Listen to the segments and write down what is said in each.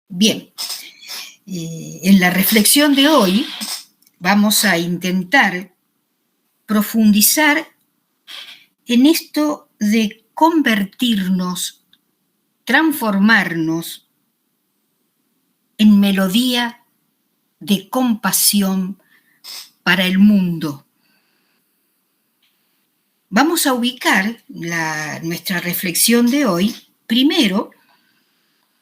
Bien, en la reflexión de hoy vamos a intentar profundizar en esto de convertirnos, transformarnos en melodía de compasión para el mundo. Vamos a ubicar nuestra reflexión de hoy primero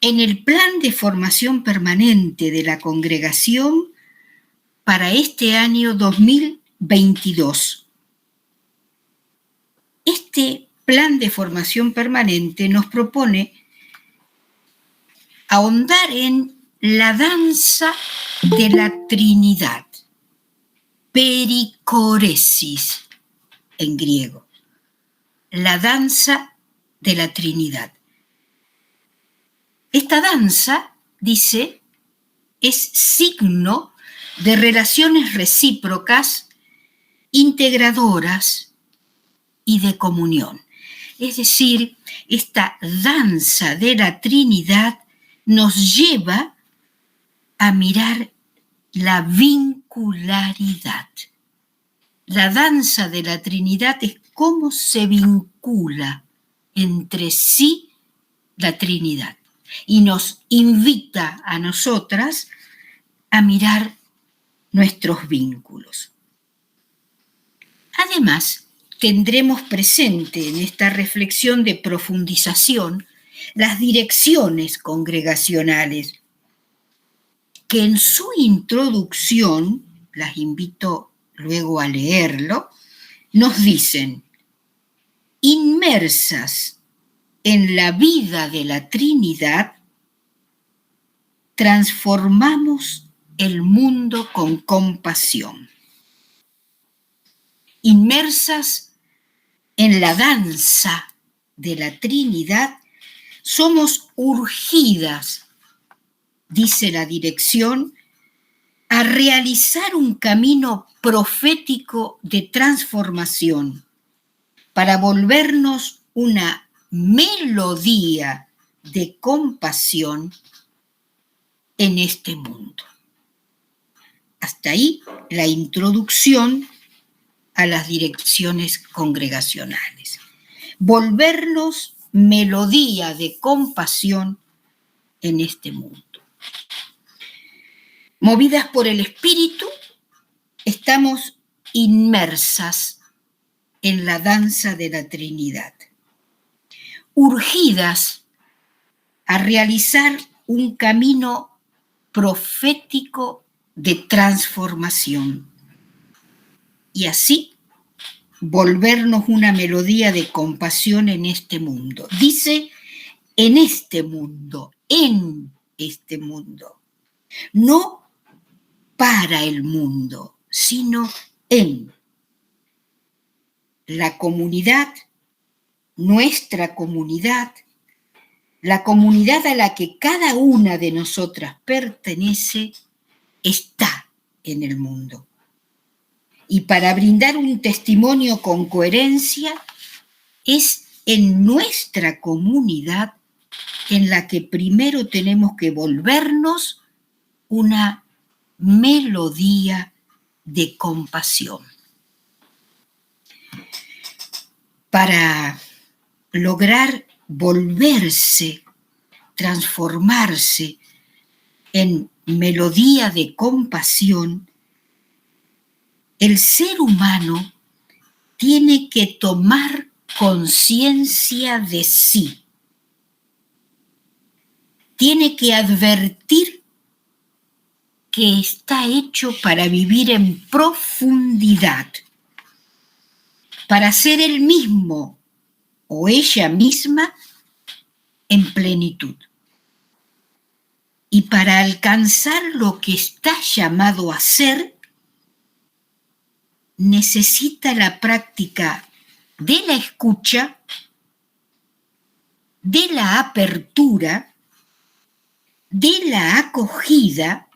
en el plan de formación permanente de la congregación para este año 2022. Este plan de formación permanente nos propone ahondar en la danza de la Trinidad, pericoresis en griego, la danza de la Trinidad. Esta danza, dice, es signo de relaciones recíprocas, integradoras y de comunión. Es decir, esta danza de la Trinidad nos lleva a mirar la vincularidad. La danza de la Trinidad es cómo se vincula entre sí la Trinidad y nos invita a nosotras a mirar nuestros vínculos. Además, tendremos presente en esta reflexión de profundización las direcciones congregacionales, que en su introducción, las invito luego a leerlo, nos dicen: inmersas en la vida de la Trinidad, transformamos el mundo con compasión. Inmersas en la danza de la Trinidad, somos urgidas, dice la dirección, a realizar un camino profético de transformación para volvernos una melodía de compasión en este mundo. Hasta ahí la introducción a las direcciones congregacionales. Volvernos melodía de compasión en este mundo. Movidas por el Espíritu, estamos inmersas en la danza de la Trinidad, urgidas a realizar un camino profético de transformación y así volvernos una melodía de compasión en este mundo. Dice en este mundo, no para el mundo, sino en la comunidad, nuestra comunidad, la comunidad a la que cada una de nosotras pertenece, está en el mundo. Y para brindar un testimonio con coherencia, es en nuestra comunidad en la que primero tenemos que volvernos una melodía de compasión. Para lograr volverse, transformarse en melodía de compasión, el ser humano tiene que tomar conciencia de sí. Tiene que advertir que está hecho para vivir en profundidad, para ser él mismo o ella misma en plenitud. Y para alcanzar lo que está llamado a ser, necesita la práctica de la escucha, de la apertura, de la acogida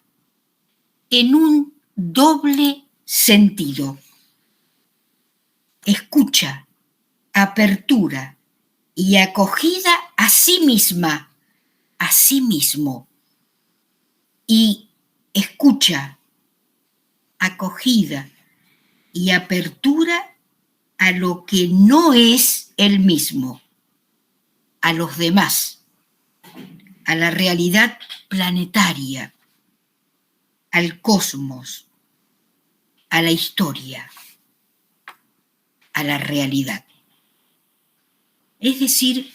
en un doble sentido. Escucha, apertura y acogida a sí misma, a sí mismo, y escucha, acogida y apertura a lo que no es él mismo, a los demás, a la realidad planetaria, al cosmos, a la historia, a la realidad. Es decir,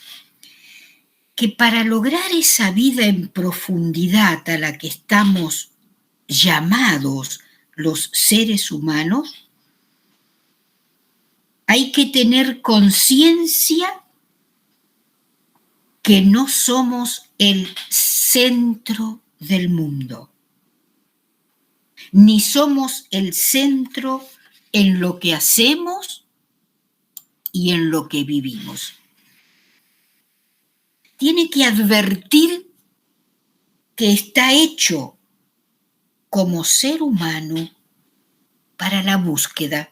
que para lograr esa vida en profundidad a la que estamos llamados los seres humanos, hay que tener conciencia que no somos el centro del mundo, ni somos el centro en lo que hacemos y en lo que vivimos. Tiene que advertir que está hecho como ser humano para la búsqueda,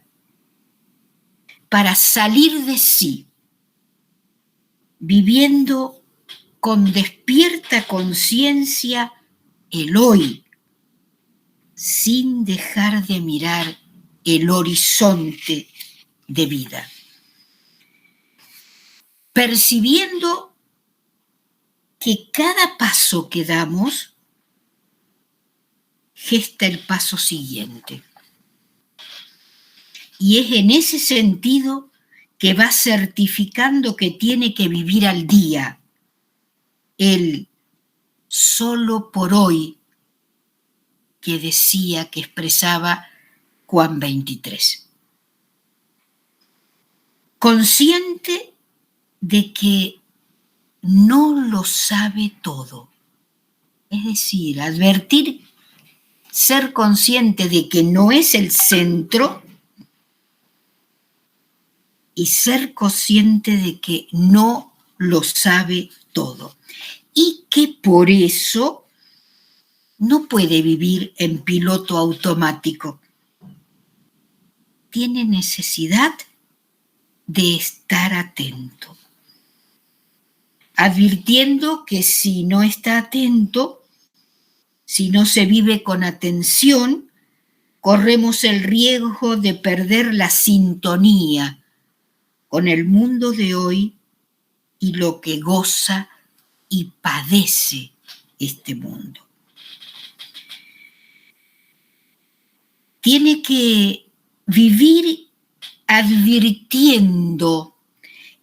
para salir de sí, viviendo con despierta conciencia el hoy, sin dejar de mirar el horizonte de vida, percibiendo que cada paso que damos gesta el paso siguiente. Y es en ese sentido que va certificando que tiene que vivir al día, el solo por hoy que decía, que expresaba Juan 23. Consciente de que no lo sabe todo. Es decir, advertir, ser consciente de que no es el centro y ser consciente de que no lo sabe todo. Y que por eso no puede vivir en piloto automático. Tiene necesidad de estar atento, advirtiendo que si no está atento, si no se vive con atención, corremos el riesgo de perder la sintonía con el mundo de hoy y lo que goza y padece este mundo. Tiene que vivir advirtiendo,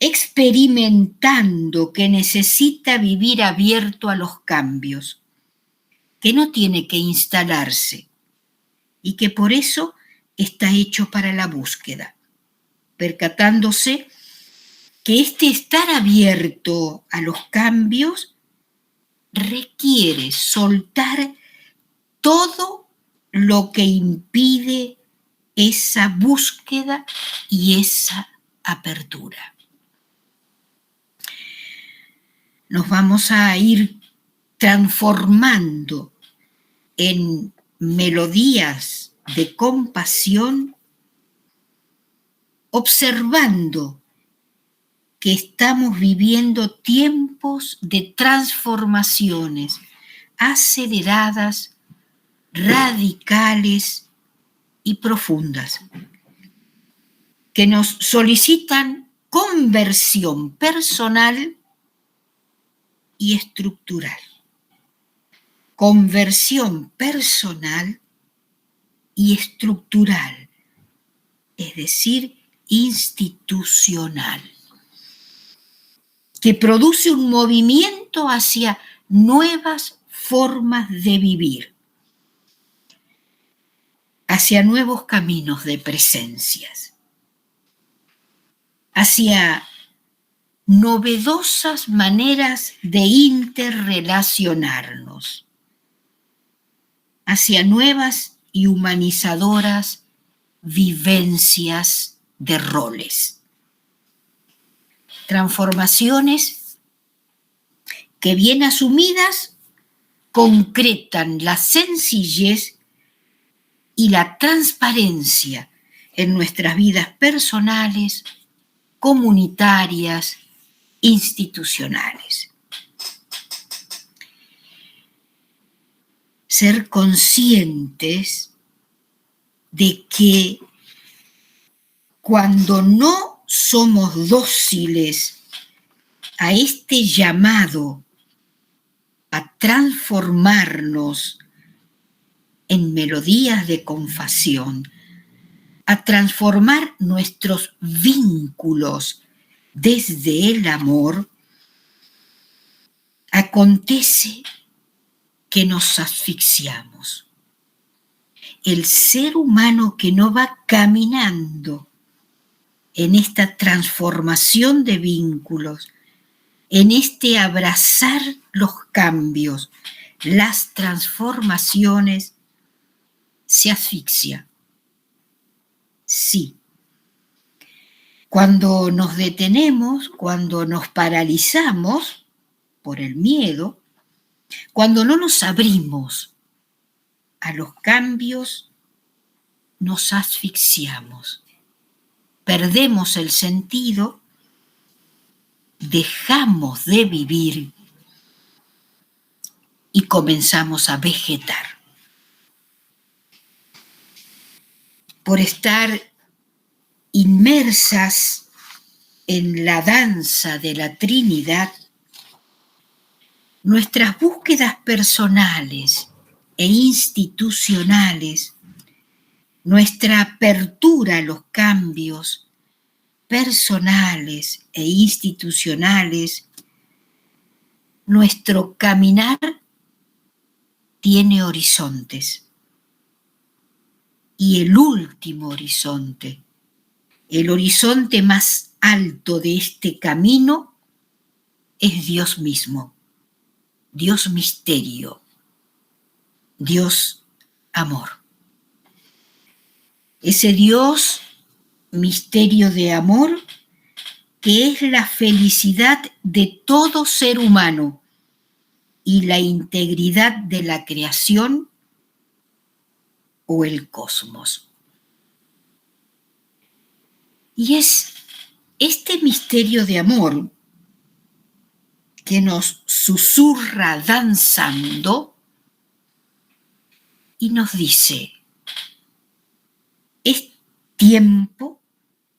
experimentando que necesita vivir abierto a los cambios, que no tiene que instalarse y que por eso está hecho para la búsqueda, percatándose que este estar abierto a los cambios requiere soltar todo lo que impide esa búsqueda y esa apertura. Nos vamos a ir transformando en melodías de compasión, observando que estamos viviendo tiempos de transformaciones aceleradas, radicales y profundas, que nos solicitan conversión personal y estructural. Conversión personal y estructural, es decir, institucional, que produce un movimiento hacia nuevas formas de vivir, hacia nuevos caminos de presencias, hacia novedosas maneras de interrelacionarnos, hacia nuevas y humanizadoras vivencias de roles. Transformaciones que bien asumidas concretan la sencillez y la transparencia en nuestras vidas personales, comunitarias, institucionales. ser conscientes de que cuando no somos dóciles a este llamado a transformarnos en melodías de confesión, a transformar nuestros vínculos desde el amor, acontece que nos asfixiamos. El ser humano que no va caminando en esta transformación de vínculos, en este abrazar los cambios, las transformaciones, se asfixia. Sí. Cuando nos detenemos, cuando nos paralizamos por el miedo, cuando no nos abrimos a los cambios, nos asfixiamos. Perdemos el sentido, dejamos de vivir y comenzamos a vegetar. Por estar inmersas en la danza de la Trinidad, nuestras búsquedas personales e institucionales, nuestra apertura a los cambios personales e institucionales, nuestro caminar tiene horizontes. Y el último horizonte, el horizonte más alto de este camino, es Dios mismo, Dios misterio, Dios amor. Ese Dios misterio de amor que es la felicidad de todo ser humano y la integridad de la creación o el cosmos. Y es este misterio de amor que nos susurra danzando y nos dice, es tiempo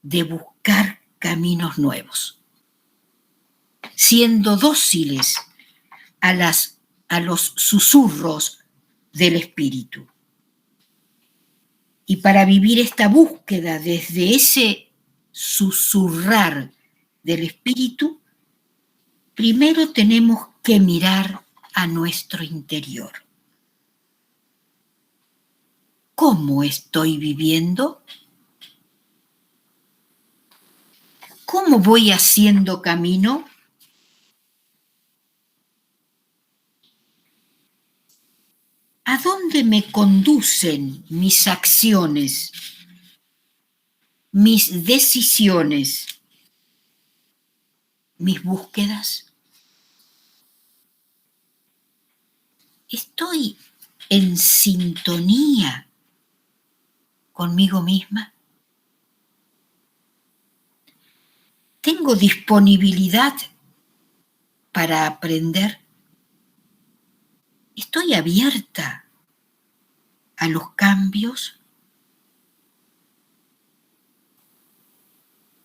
de buscar caminos nuevos, siendo dóciles a los susurros del espíritu. Y para vivir esta búsqueda desde ese susurrar del espíritu, primero tenemos que mirar a nuestro interior. ¿Cómo estoy viviendo? ¿Cómo voy haciendo camino? ¿A dónde me conducen mis acciones, mis decisiones, mis búsquedas? ¿Estoy en sintonía conmigo misma? ¿Tengo disponibilidad para aprender? ¿Estoy abierta a los cambios?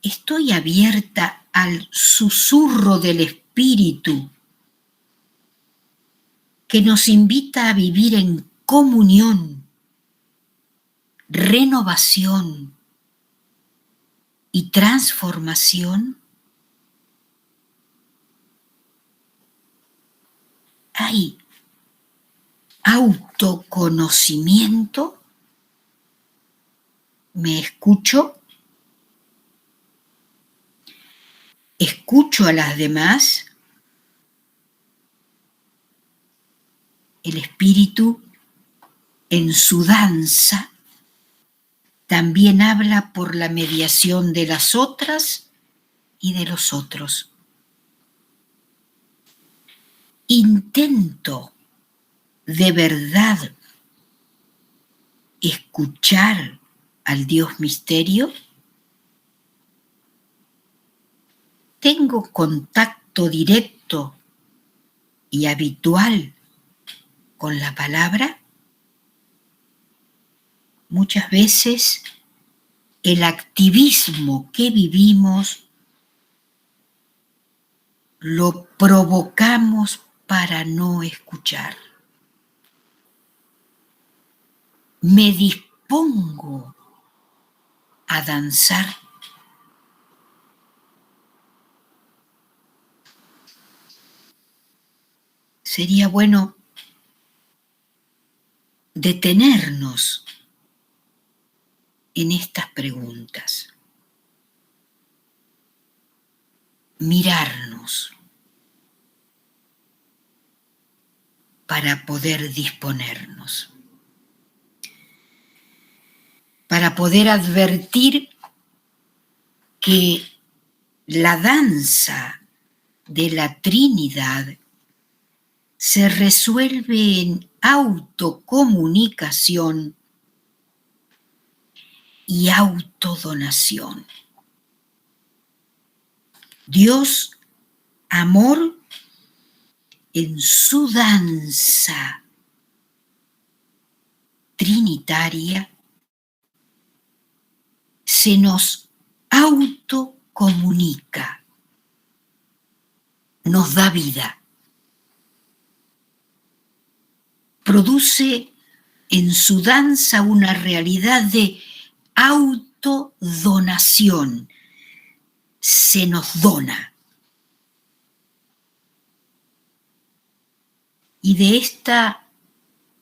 ¿Estoy abierta al susurro del espíritu que nos invita a vivir en comunión, renovación y transformación? ¿Hay autoconocimiento? ¿Me escucho? ¿Escucho a las demás? El espíritu, en su danza, también habla por la mediación de las otras y de los otros. Intento de verdad escuchar al Dios misterio. ¿Tengo contacto directo y habitual con la palabra? muchas veces el activismo que vivimos lo provocamos para no escuchar. Me dispongo a danzar. Sería bueno detenernos en estas preguntas, mirarnos para poder disponernos, para poder advertir que la danza de la Trinidad se resuelve en autocomunicación y autodonación. Dios, amor, en su danza trinitaria, se nos autocomunica, nos da vida, produce en su danza una realidad de autodonación, se nos dona. Y de esta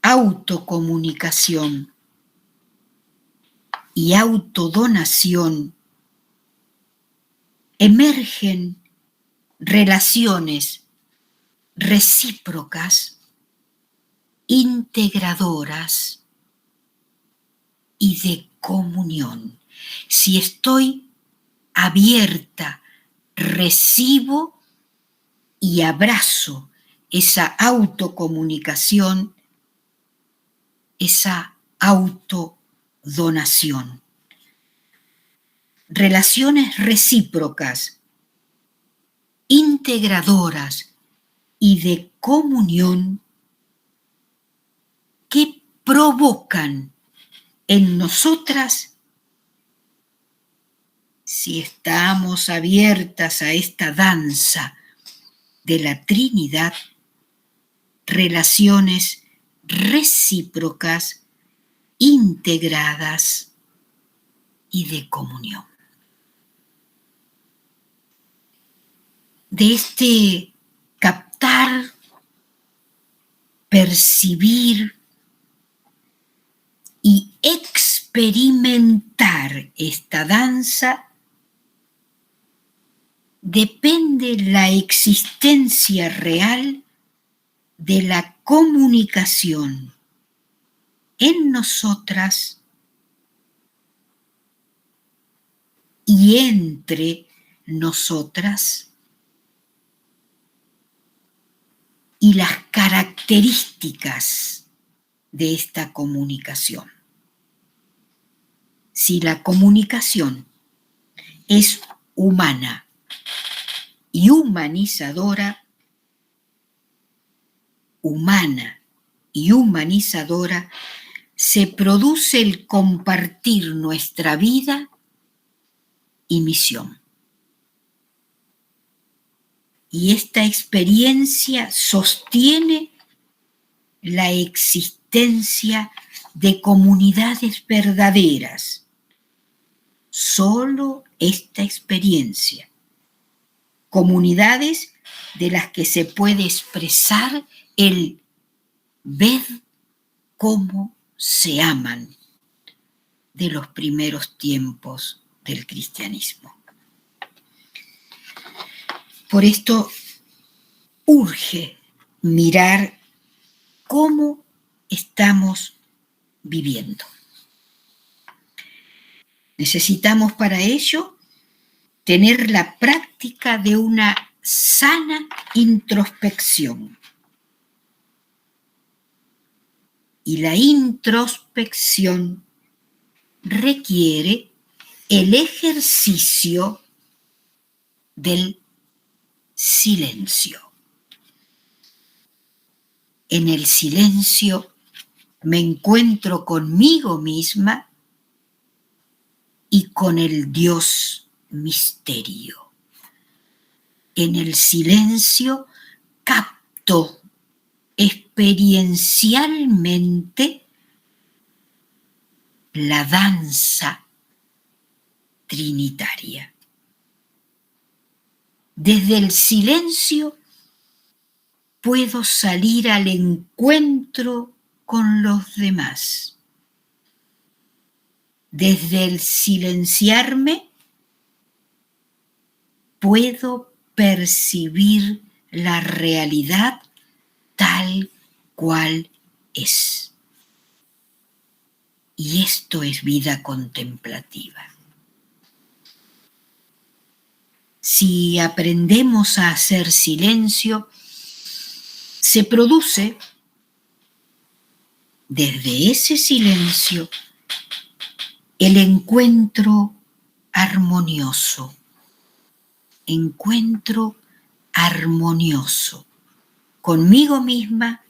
autocomunicación y autodonación emergen relaciones recíprocas, integradoras y de comunión. Si estoy abierta, recibo y abrazo esa autocomunicación, esa autodonación. Relaciones recíprocas, integradoras y de comunión que provocan en nosotras, si estamos abiertas a esta danza de la Trinidad, relaciones recíprocas, integradas y de comunión. De este captar, percibir y experimentar esta danza depende la existencia real de la comunicación en nosotras y entre nosotras y las características de esta comunicación. Si la comunicación es humana y humanizadora, se produce el compartir nuestra vida y misión. Y esta experiencia sostiene la existencia de comunidades verdaderas. Solo esta experiencia. Comunidades de las que se puede expresar el ver cómo se aman de los primeros tiempos del cristianismo. Por esto urge mirar cómo estamos viviendo. Necesitamos para ello tener la práctica de una sana introspección. Y la introspección requiere el ejercicio del silencio. En el silencio me encuentro conmigo misma y con el Dios misterio. En el silencio capto experiencialmente la danza trinitaria. Desde el silencio puedo salir al encuentro con los demás. Desde el silenciarme puedo percibir la realidad tal cual es. Y esto es vida contemplativa. Si aprendemos a hacer silencio, se produce desde ese silencio el encuentro armonioso. Encuentro armonioso conmigo misma,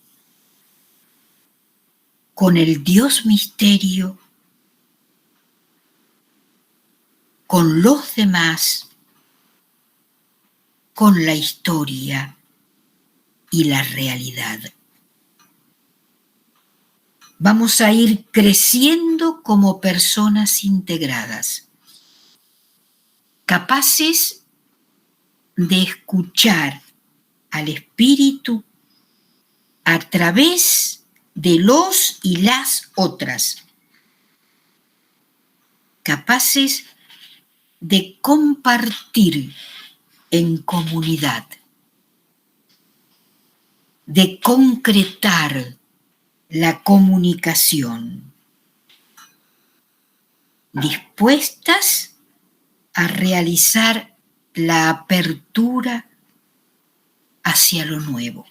con el Dios misterio, con los demás, con la historia y la realidad. Vamos a ir creciendo como personas integradas, capaces de escuchar al Espíritu a través de los y las otras, capaces de compartir en comunidad, de concretar la comunicación, dispuestas a realizar la apertura hacia lo nuevo.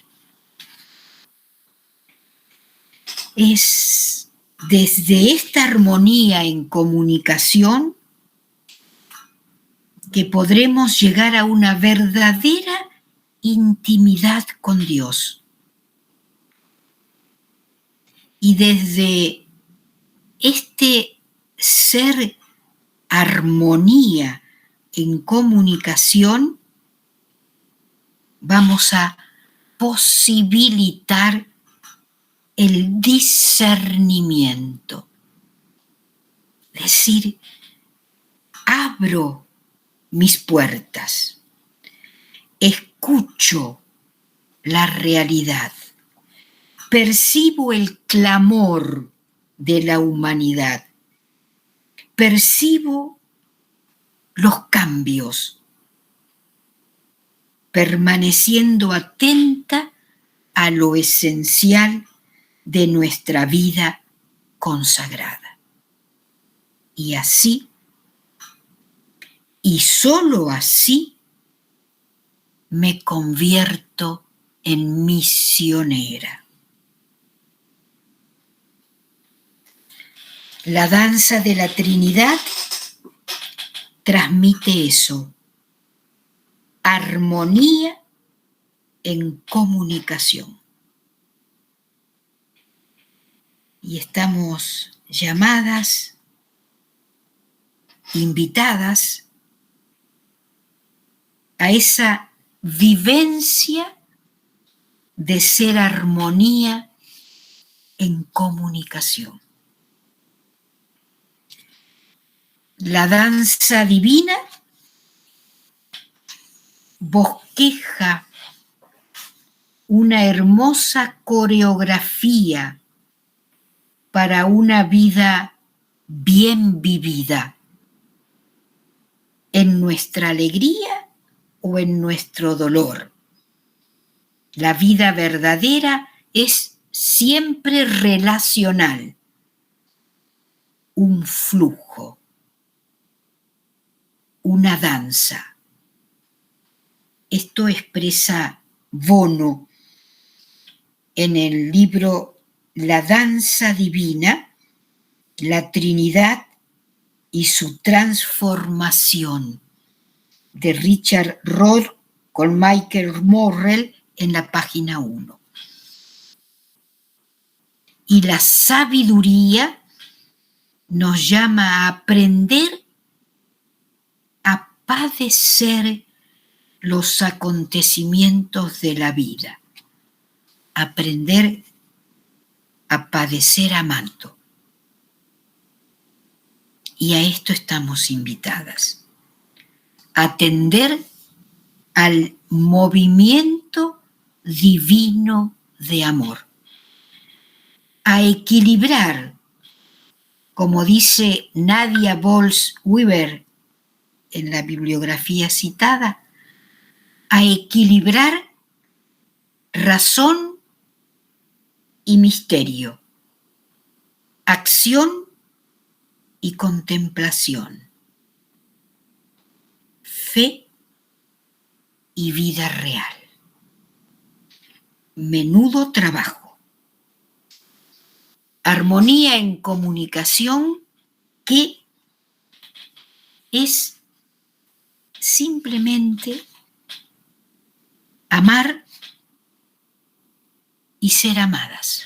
Es desde esta armonía en comunicación que podremos llegar a una verdadera intimidad con Dios. Y desde este ser armonía en comunicación, vamos a posibilitar el discernimiento. Es decir, abro mis puertas, escucho la realidad, percibo el clamor de la humanidad, percibo los cambios, permaneciendo atenta a lo esencial de nuestra vida consagrada. Y así, y solo así, me convierto en misionera. La danza de la Trinidad transmite eso, armonía en comunicación. Y estamos llamadas, invitadas a esa vivencia de ser armonía en comunicación. La danza divina bosqueja una hermosa coreografía para una vida bien vivida, en nuestra alegría o en nuestro dolor. La vida verdadera es siempre relacional, un flujo, una danza. Esto expresa Bono en el libro La danza divina, la Trinidad y su transformación, de Richard Rohr con Michael Morrell en la página 1. y la sabiduría nos llama a aprender a padecer los acontecimientos de la vida, aprender a padecer amando. Y a esto estamos invitadas, a atender al movimiento divino de amor, a equilibrar, como dice Nadia Bolz-Weber en la bibliografía citada, a equilibrar razón y misterio, acción y contemplación, fe y vida real. Menudo trabajo. Armonía en comunicación, que es simplemente amar y ser amadas.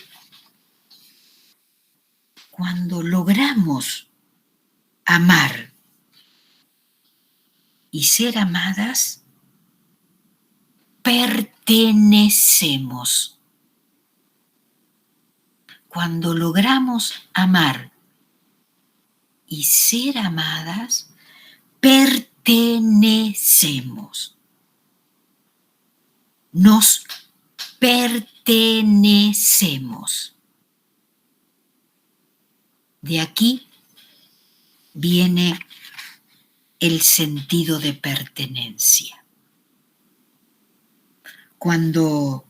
Cuando logramos amar y ser amadas, pertenecemos. Cuando logramos amar y ser amadas, pertenecemos. Nos pertenecemos. De aquí viene el sentido de pertenencia. Cuando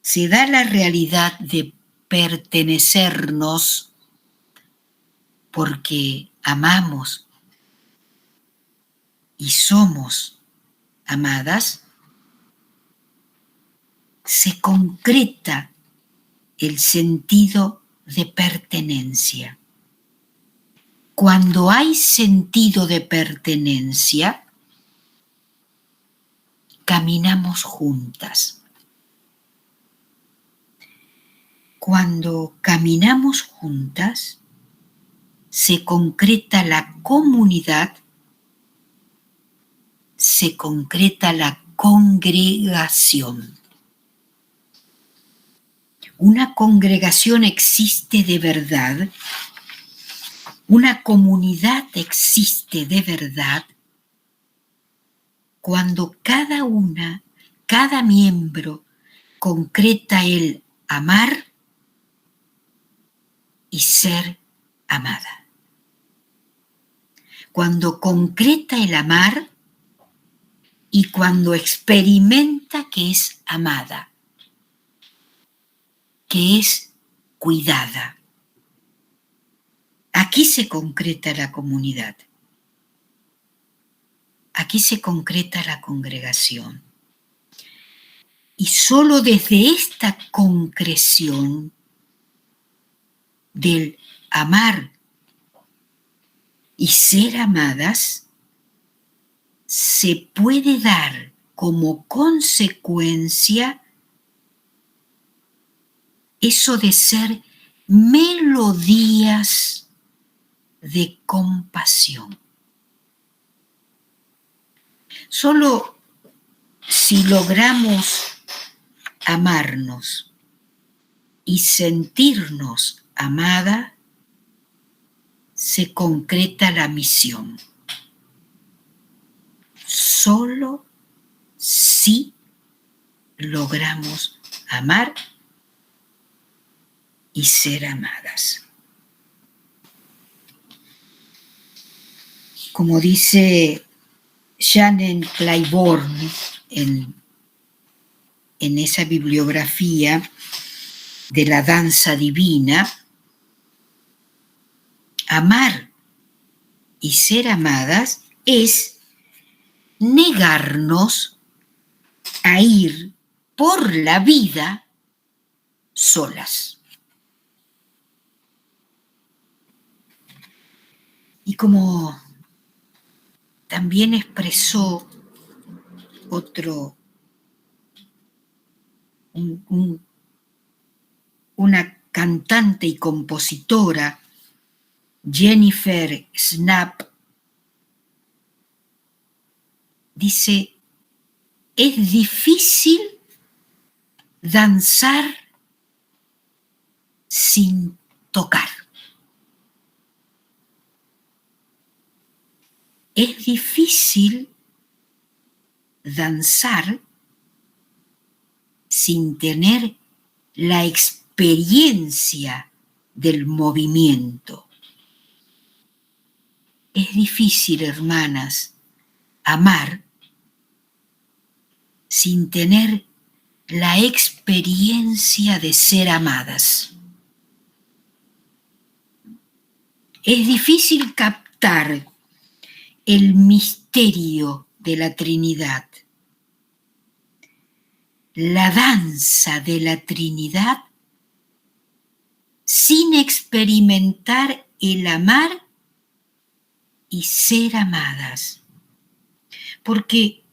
se da la realidad de pertenecernos porque amamos y somos amadas, se concreta el sentido de pertenencia. Cuando hay sentido de pertenencia, caminamos juntas. Cuando caminamos juntas, se concreta la comunidad, se concreta la congregación. Una congregación existe de verdad, una comunidad existe de verdad, cuando cada miembro concreta el amar y ser amada. Cuando concreta el amar y cuando experimenta que es amada, que es cuidada. Aquí se concreta la comunidad. Aquí se concreta la congregación. Y solo desde esta concreción del amar y ser amadas, se puede dar como consecuencia eso de ser melodías de compasión. Solo si logramos amarnos y sentirnos amada, se concreta la misión. Solo si logramos amar y ser amadas. Como dice Shannon Claiborne en esa bibliografía de la danza divina, amar y ser amadas es negarnos a ir por la vida solas. Y como también expresó una cantante y compositora Jennifer Snapp dice: es difícil danzar sin tocar. Es difícil danzar sin tener la experiencia del movimiento. Es difícil, hermanas, amar sin tener la experiencia de ser amadas. Es difícil captar el misterio de la Trinidad. La danza de la Trinidad sin experimentar el amar y ser amadas. Porque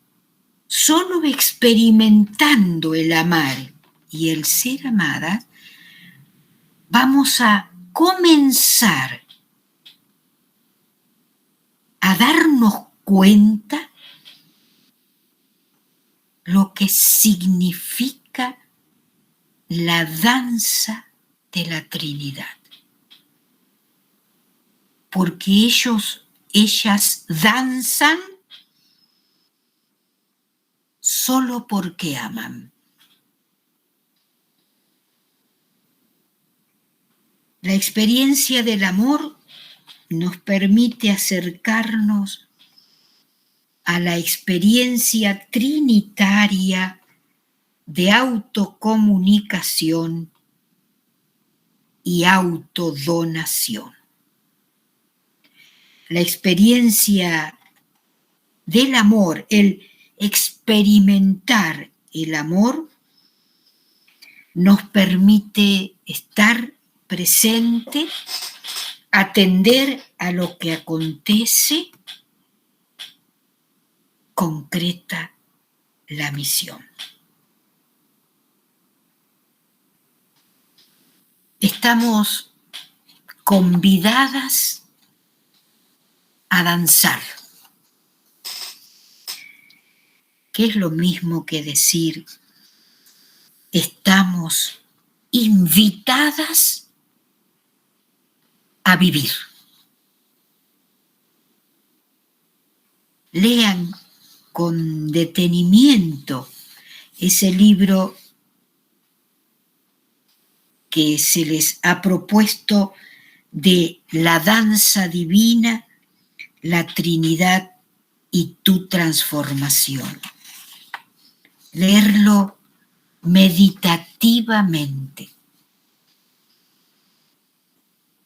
solo experimentando el amar y el ser amadas vamos a comenzar a darnos cuenta lo que significa la danza de la Trinidad. Porque ellas danzan solo porque aman. La experiencia del amor nos permite acercarnos a la experiencia trinitaria de autocomunicación y autodonación. La experiencia del amor, el experimentar el amor, nos permite estar presente, atender a lo que acontece, concreta la misión. Estamos convidadas a danzar, que es lo mismo que decir: estamos invitadas a vivir. Lean con detenimiento ese libro que se les ha propuesto de la danza divina, la Trinidad y tu transformación. Leerlo meditativamente.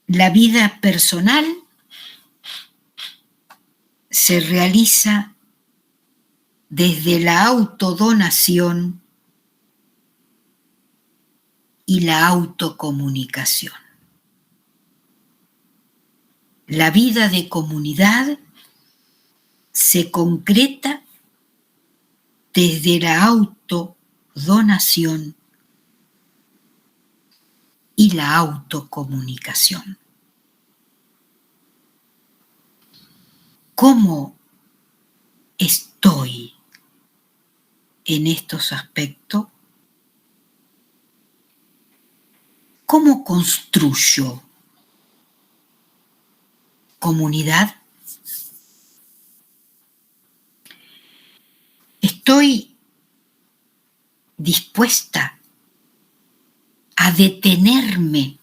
La vida personal se realiza desde la autodonación y la autocomunicación. La vida de comunidad se concreta desde la autodonación y la autocomunicación. ¿Cómo estoy en estos aspectos? ¿Cómo construyo comunidad? ¿Estoy dispuesta a detenerme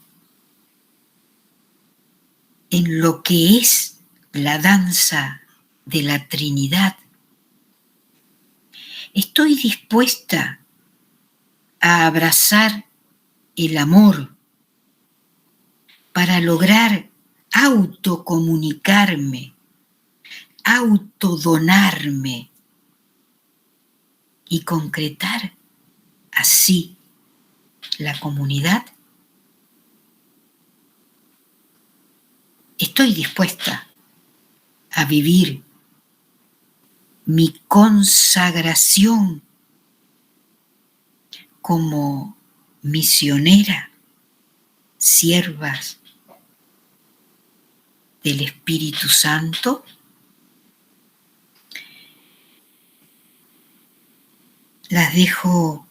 en lo que es la danza de la Trinidad? ¿Estoy dispuesta a abrazar el amor para lograr autocomunicarme, autodonarme y concretar así la comunidad? Estoy dispuesta a vivir mi consagración como misionera siervas del Espíritu Santo, las dejo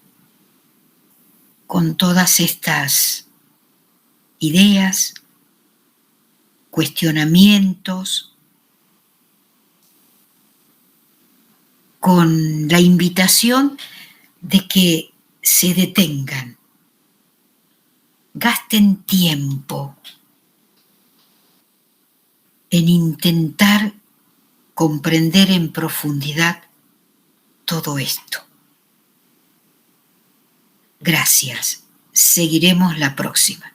con todas estas ideas, cuestionamientos, con la invitación de que se detengan, gasten tiempo en intentar comprender en profundidad todo esto. Gracias. Seguiremos la próxima.